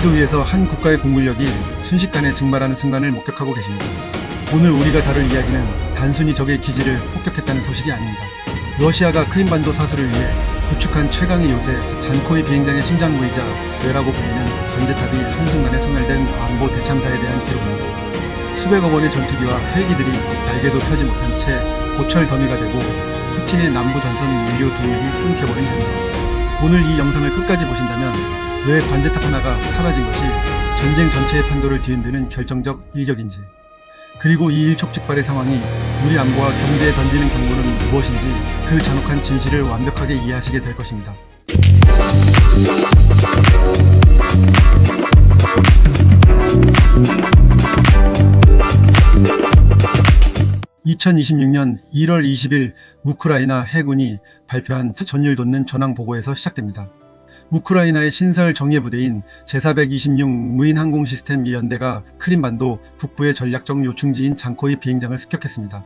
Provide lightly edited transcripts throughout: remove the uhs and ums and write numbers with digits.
지도 위에서 한 국가의 공군력이 순식간에 증발하는 순간을 목격하고 계십니다. 오늘 우리가 다룰 이야기는 단순히 적의 기지를 폭격했다는 소식이 아닙니다. 러시아가 크림반도 사수를 위해 구축한 최강의 요새 잔코이 비행장의 심장부이자 뇌라고 불리는 관제탑이 한순간에 소멸된 안보 대참사에 대한 기록입니다. 수백억 원의 전투기와 헬기들이 날개도 펴지 못한 채 고철 더미가 되고 푸틴의 남부 전선 물류 동력이 끊겨버린 현상. 오늘 이 영상을 끝까지 보신다면 왜 관제탑 하나가 사라진 것이 전쟁 전체의 판도를 뒤흔드는 결정적 일격인지, 그리고 이 일촉즉발의 상황이 우리 안보와 경제에 던지는 경고는 무엇인지 그 잔혹한 진실을 완벽하게 이해하시게 될 것입니다. 2026년 1월 20일 우크라이나 해군이 발표한 전율 돋는 전황 보고에서 시작됩니다. 우크라이나의 신설 정예부대인 제426 무인항공 시스템 연대가 크림반도 북부의 전략적 요충지인 잔코이 비행장을 습격했습니다.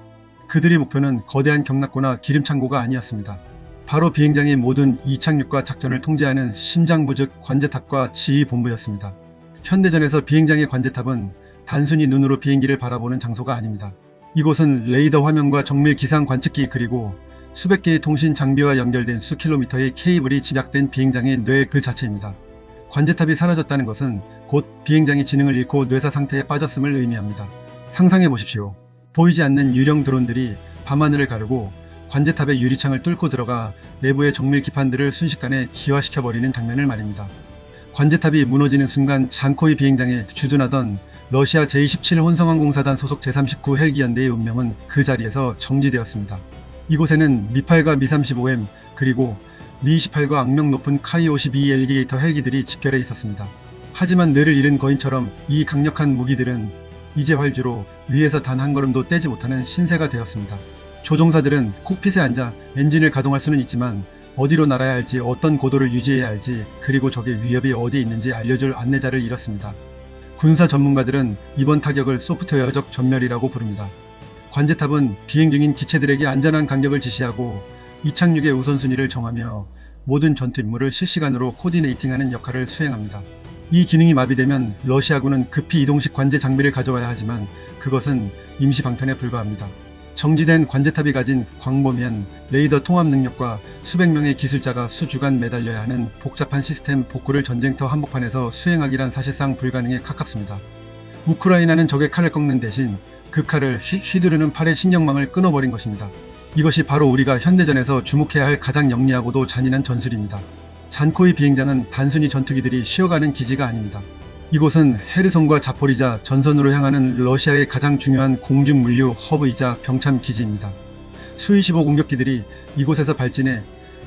그들의 목표는 거대한 경납고나 기름창고가 아니었습니다. 바로 비행장의 모든 이착륙과 작전을 통제하는 심장부 즉 관제탑과 지휘본부였습니다. 현대전에서 비행장의 관제탑은 단순히 눈으로 비행기를 바라보는 장소가 아닙니다. 이곳은 레이더 화면과 정밀 기상 관측기 그리고 수백 개의 통신 장비와 연결된 수 킬로미터의 케이블이 집약된 비행장의 뇌 그 자체입니다. 관제탑이 사라졌다는 것은 곧 비행장이 지능을 잃고 뇌사 상태에 빠졌음을 의미합니다. 상상해 보십시오. 보이지 않는 유령 드론들이 밤하늘을 가르고 관제탑의 유리창을 뚫고 들어가 내부의 정밀 기판들을 순식간에 기화시켜버리는 장면을 말입니다. 관제탑이 무너지는 순간 잔코이 비행장에 주둔하던 러시아 제27 혼성항공사단 소속 제39 헬기 연대의 운명은 그 자리에서 정지되었습니다. 이곳에는 미8과 미35M 그리고 미28과 악명 높은 카이52 엘리게이터 헬기들이 집결해 있었습니다. 하지만 뇌를 잃은 거인처럼 이 강력한 무기들은 이제 활주로 위에서 단 한 걸음도 떼지 못하는 신세가 되었습니다. 조종사들은 콕핏에 앉아 엔진을 가동할 수는 있지만 어디로 날아야 할지, 어떤 고도를 유지해야 할지, 그리고 적의 위협이 어디에 있는지 알려줄 안내자를 잃었습니다. 군사 전문가들은 이번 타격을 소프트웨어적 전멸이라고 부릅니다. 관제탑은 비행 중인 기체들에게 안전한 간격을 지시하고 이착륙의 우선순위를 정하며 모든 전투 임무를 실시간으로 코디네이팅하는 역할을 수행합니다. 이 기능이 마비되면 러시아군은 급히 이동식 관제 장비를 가져와야 하지만 그것은 임시 방편에 불과합니다. 정지된 관제탑이 가진 광범위한 레이더 통합 능력과 수백 명의 기술자가 수주간 매달려야 하는 복잡한 시스템 복구를 전쟁터 한복판에서 수행하기란 사실상 불가능에 가깝습니다. 우크라이나는 적의 칼을 꺾는 대신 그 칼을 휘두르는 팔의 신경망을 끊어버린 것입니다. 이것이 바로 우리가 현대전에서 주목해야 할 가장 영리하고도 잔인한 전술입니다. 잔코이 비행장은 단순히 전투기들이 쉬어가는 기지가 아닙니다. 이곳은 헤르손과 자포리자 전선으로 향하는 러시아의 가장 중요한 공중 물류 허브이자 병참 기지입니다. 수-25 공격기들이 이곳에서 발진해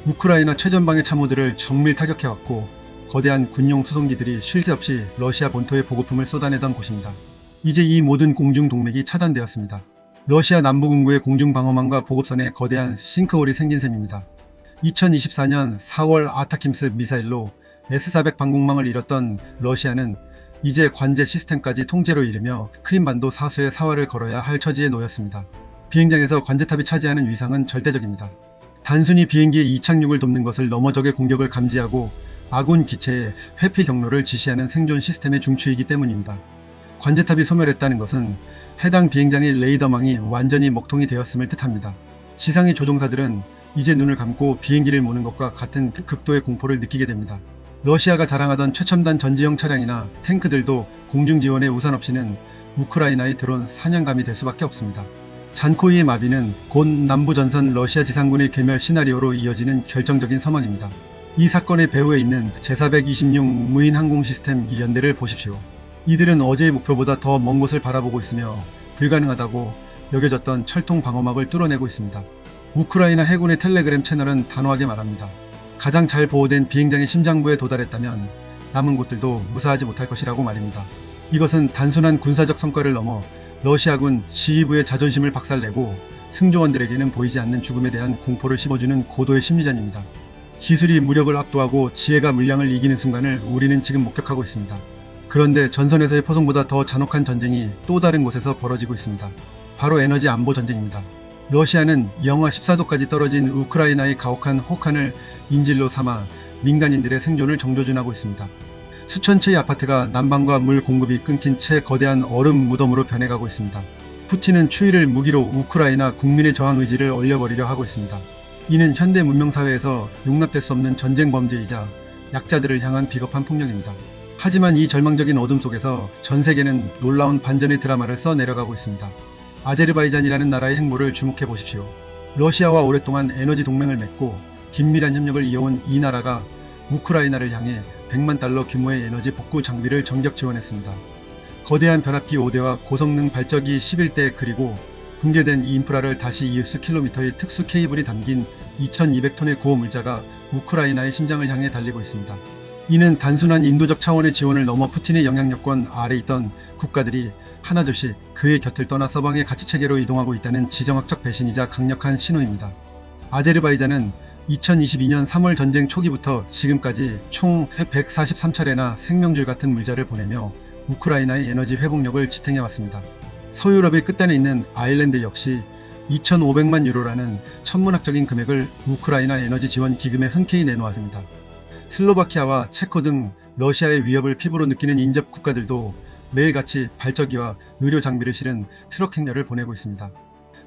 우크라이나 최전방의 참호들을 정밀 타격해왔고 거대한 군용 수송기들이 쉴 새 없이 러시아 본토에 보급품을 쏟아내던 곳입니다. 이제 이 모든 공중 동맥이 차단되었습니다. 러시아 남부군구의 공중방어망과 보급선에 거대한 싱크홀이 생긴 셈입니다. 2024년 4월 아타킴스 미사일로 S-400 방공망을 잃었던 러시아는 이제 관제 시스템까지 통제로 잃으며 크림반도 사수의 사활을 걸어야 할 처지에 놓였습니다. 비행장에서 관제탑이 차지하는 위상은 절대적입니다. 단순히 비행기의 이착륙을 돕는 것을 넘어 적의 공격을 감지하고 아군 기체의 회피 경로를 지시하는 생존 시스템의 중추이기 때문입니다. 관제탑이 소멸했다는 것은 해당 비행장의 레이더망이 완전히 먹통이 되었음을 뜻합니다. 지상의 조종사들은 이제 눈을 감고 비행기를 모는 것과 같은 극도의 공포를 느끼게 됩니다. 러시아가 자랑하던 최첨단 전지형 차량이나 탱크들도 공중 지원의 우산 없이는 우크라이나의 드론 사냥감이 될 수밖에 없습니다. 잔코이의 마비는 곧 남부전선 러시아 지상군의 괴멸 시나리오로 이어지는 결정적인 서막입니다. 이 사건의 배후에 있는 제426 무인항공 시스템 연대를 보십시오. 이들은 어제의 목표보다 더 먼 곳을 바라보고 있으며 불가능하다고 여겨졌던 철통 방어막을 뚫어내고 있습니다. 우크라이나 해군의 텔레그램 채널은 단호하게 말합니다. 가장 잘 보호된 비행장의 심장부에 도달했다면 남은 곳들도 무사하지 못할 것이라고 말입니다. 이것은 단순한 군사적 성과를 넘어 러시아군 지휘부의 자존심을 박살내고 승조원들에게는 보이지 않는 죽음에 대한 공포를 심어주는 고도의 심리전입니다. 기술이 무력을 압도하고 지혜가 물량을 이기는 순간을 우리는 지금 목격하고 있습니다. 그런데 전선에서의 포성보다 더 잔혹한 전쟁이 또 다른 곳에서 벌어지고 있습니다. 바로 에너지 안보 전쟁입니다. 러시아는 영하 14도까지 떨어진 우크라이나의 가혹한 혹한을 인질로 삼아 민간인들의 생존을 정조준하고 있습니다. 수천 채의 아파트가 난방과 물 공급이 끊긴 채 거대한 얼음 무덤으로 변해가고 있습니다. 푸틴은 추위를 무기로 우크라이나 국민의 저항 의지를 얼려버리려 하고 있습니다. 이는 현대 문명사회에서 용납될 수 없는 전쟁 범죄이자 약자들을 향한 비겁한 폭력입니다. 하지만 이 절망적인 어둠 속에서 전 세계는 놀라운 반전의 드라마를 써내려가고 있습니다. 아제르바이잔이라는 나라의 행보를 주목해 보십시오. 러시아와 오랫동안 에너지 동맹을 맺고 긴밀한 협력을 이어온 이 나라가 우크라이나를 향해 100만 달러 규모의 에너지 복구 장비를 전격 지원했습니다. 거대한 변압기 5대와 고성능 발전기 11대 그리고 붕괴된 이 인프라를 다시 이을 수 킬로미터의 특수 케이블이 담긴 2200톤의 구호 물자가 우크라이나의 심장을 향해 달리고 있습니다. 이는 단순한 인도적 차원의 지원을 넘어 푸틴의 영향력권 아래 있던 국가들이 하나둘씩 그의 곁을 떠나 서방의 가치체계로 이동하고 있다는 지정학적 배신이자 강력한 신호입니다. 아제르바이잔은 2022년 3월 전쟁 초기부터 지금까지 총 143차례나 생명줄 같은 물자를 보내며 우크라이나의 에너지 회복력을 지탱해왔습니다. 서유럽의 끝단에 있는 아일랜드 역시 2,500만 유로라는 천문학적인 금액을 우크라이나 에너지 지원 기금에 흔쾌히 내놓았습니다. 슬로바키아와 체코 등 러시아의 위협을 피부로 느끼는 인접 국가들도 매일같이 발전기와 의료 장비를 실은 트럭 행렬을 보내고 있습니다.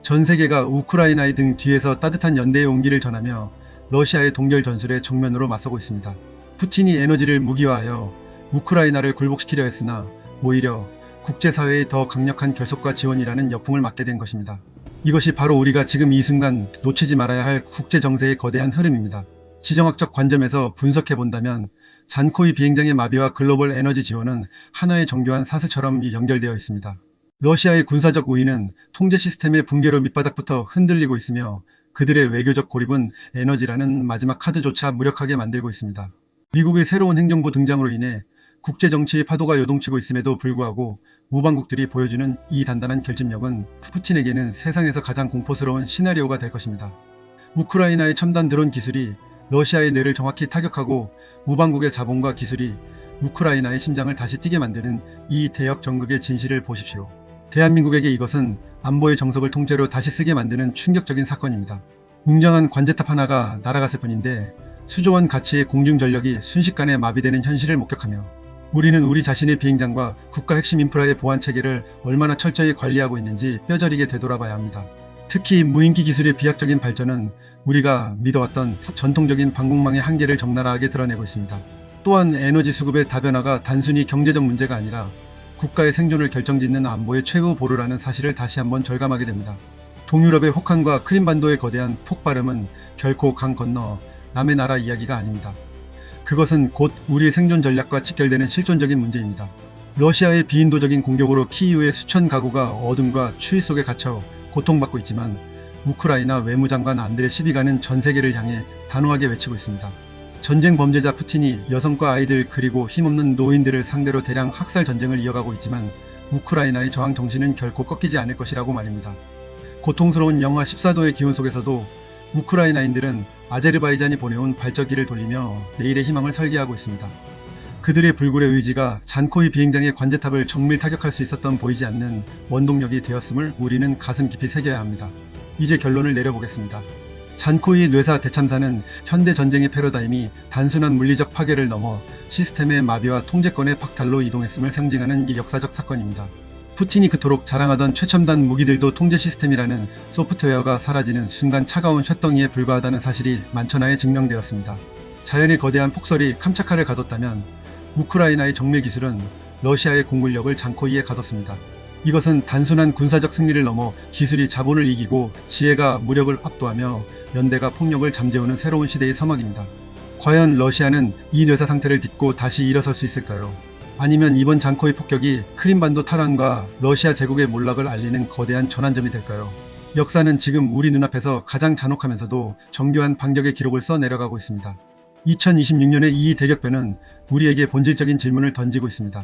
전 세계가 우크라이나의 등 뒤에서 따뜻한 연대의 온기를 전하며 러시아의 동결 전술에 정면으로 맞서고 있습니다. 푸틴이 에너지를 무기화하여 우크라이나를 굴복시키려 했으나 오히려 국제사회의 더 강력한 결속과 지원이라는 역풍을 맞게 된 것입니다. 이것이 바로 우리가 지금 이 순간 놓치지 말아야 할 국제정세의 거대한 흐름입니다. 지정학적 관점에서 분석해본다면 잔코이 비행장의 마비와 글로벌 에너지 지원은 하나의 정교한 사슬처럼 연결되어 있습니다. 러시아의 군사적 우위는 통제 시스템의 붕괴로 밑바닥부터 흔들리고 있으며 그들의 외교적 고립은 에너지라는 마지막 카드조차 무력하게 만들고 있습니다. 미국의 새로운 행정부 등장으로 인해 국제정치의 파도가 요동치고 있음에도 불구하고 우방국들이 보여주는 이 단단한 결집력은 푸틴에게는 세상에서 가장 공포스러운 시나리오가 될 것입니다. 우크라이나의 첨단 드론 기술이 러시아의 뇌를 정확히 타격하고 우방국의 자본과 기술이 우크라이나의 심장을 다시 뛰게 만드는 이 대역 전극의 진실을 보십시오. 대한민국에게 이것은 안보의 정석을 통째로 다시 쓰게 만드는 충격적인 사건입니다. 웅장한 관제탑 하나가 날아갔을 뿐인데 수조원 가치의 공중전력이 순식간에 마비되는 현실을 목격하며 우리는 우리 자신의 비행장과 국가 핵심 인프라의 보안 체계를 얼마나 철저히 관리하고 있는지 뼈저리게 되돌아봐야 합니다. 특히 무인기 기술의 비약적인 발전은 우리가 믿어왔던 전통적인 방공망의 한계를 적나라하게 드러내고 있습니다. 또한 에너지 수급의 다변화가 단순히 경제적 문제가 아니라 국가의 생존을 결정짓는 안보의 최후 보루라는 사실을 다시 한번 절감하게 됩니다. 동유럽의 혹한과 크림반도의 거대한 폭발음은 결코 강 건너 남의 나라 이야기가 아닙니다. 그것은 곧 우리의 생존 전략과 직결되는 실존적인 문제입니다. 러시아의 비인도적인 공격으로 키이우의 수천 가구가 어둠과 추위 속에 갇혀 고통받고 있지만 우크라이나 외무장관 안드레 시비가는 전 세계를 향해 단호하게 외치고 있습니다. 전쟁 범죄자 푸틴이 여성과 아이들 그리고 힘없는 노인들을 상대로 대량 학살 전쟁을 이어가고 있지만 우크라이나의 저항 정신은 결코 꺾이지 않을 것이라고 말입니다. 고통스러운 영하 14도의 기온 속에서도 우크라이나인들은 아제르바이잔이 보내온 발전기를 돌리며 내일의 희망을 설계하고 있습니다. 그들의 불굴의 의지가 잔코이 비행장의 관제탑을 정밀 타격할 수 있었던 보이지 않는 원동력이 되었음을 우리는 가슴 깊이 새겨야 합니다. 이제 결론을 내려보겠습니다. 잔코이 뇌사 대참사는 현대 전쟁의 패러다임이 단순한 물리적 파괴를 넘어 시스템의 마비와 통제권의 박탈로 이동했음을 상징하는 역사적 사건입니다. 푸틴이 그토록 자랑하던 최첨단 무기들도 통제 시스템이라는 소프트웨어가 사라지는 순간 차가운 쇳덩이에 불과하다는 사실이 만천하에 증명되었습니다. 자연의 거대한 폭설이 캄차카를 가뒀다면 우크라이나의 정밀 기술은 러시아의 공군력을 잔코이에 가뒀습니다. 이것은 단순한 군사적 승리를 넘어 기술이 자본을 이기고 지혜가 무력을 압도하며 연대가 폭력을 잠재우는 새로운 시대의 서막입니다. 과연 러시아는 이 뇌사 상태를 딛고 다시 일어설 수 있을까요? 아니면 이번 잔코이 폭격이 크림반도 탈환과 러시아 제국의 몰락을 알리는 거대한 전환점이 될까요? 역사는 지금 우리 눈앞에서 가장 잔혹하면서도 정교한 반격의 기록을 써내려가고 있습니다. 2026년의 이 대격변은 우리에게 본질적인 질문을 던지고 있습니다.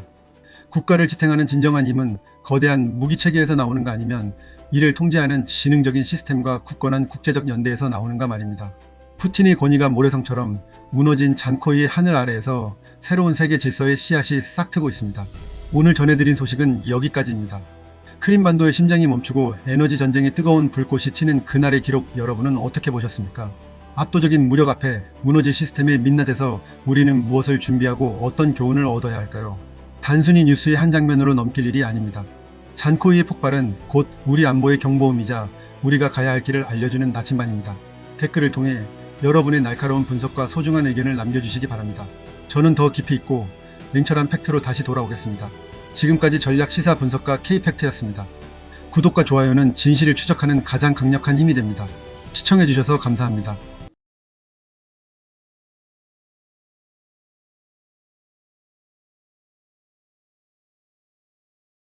국가를 지탱하는 진정한 힘은 거대한 무기체계에서 나오는가 아니면 이를 통제하는 지능적인 시스템과 굳건한 국제적 연대에서 나오는가 말입니다. 푸틴의 권위가 모래성처럼 무너진 잔코이의 하늘 아래에서 새로운 세계 질서의 씨앗이 싹트고 있습니다. 오늘 전해드린 소식은 여기까지입니다. 크림반도의 심장이 멈추고 에너지 전쟁의 뜨거운 불꽃이 튀는 그날의 기록 여러분은 어떻게 보셨습니까? 압도적인 무력 앞에 무너질 시스템의 민낯에서 우리는 무엇을 준비하고 어떤 교훈을 얻어야 할까요? 단순히 뉴스의 한 장면으로 넘길 일이 아닙니다. 잔코이의 폭발은 곧 우리 안보의 경보음이자 우리가 가야 할 길을 알려주는 나침반입니다. 댓글을 통해 여러분의 날카로운 분석과 소중한 의견을 남겨주시기 바랍니다. 저는 더 깊이 있고 냉철한 팩트로 다시 돌아오겠습니다. 지금까지 전략 시사 분석가 K팩트였습니다. 구독과 좋아요는 진실을 추적하는 가장 강력한 힘이 됩니다. 시청해주셔서 감사합니다.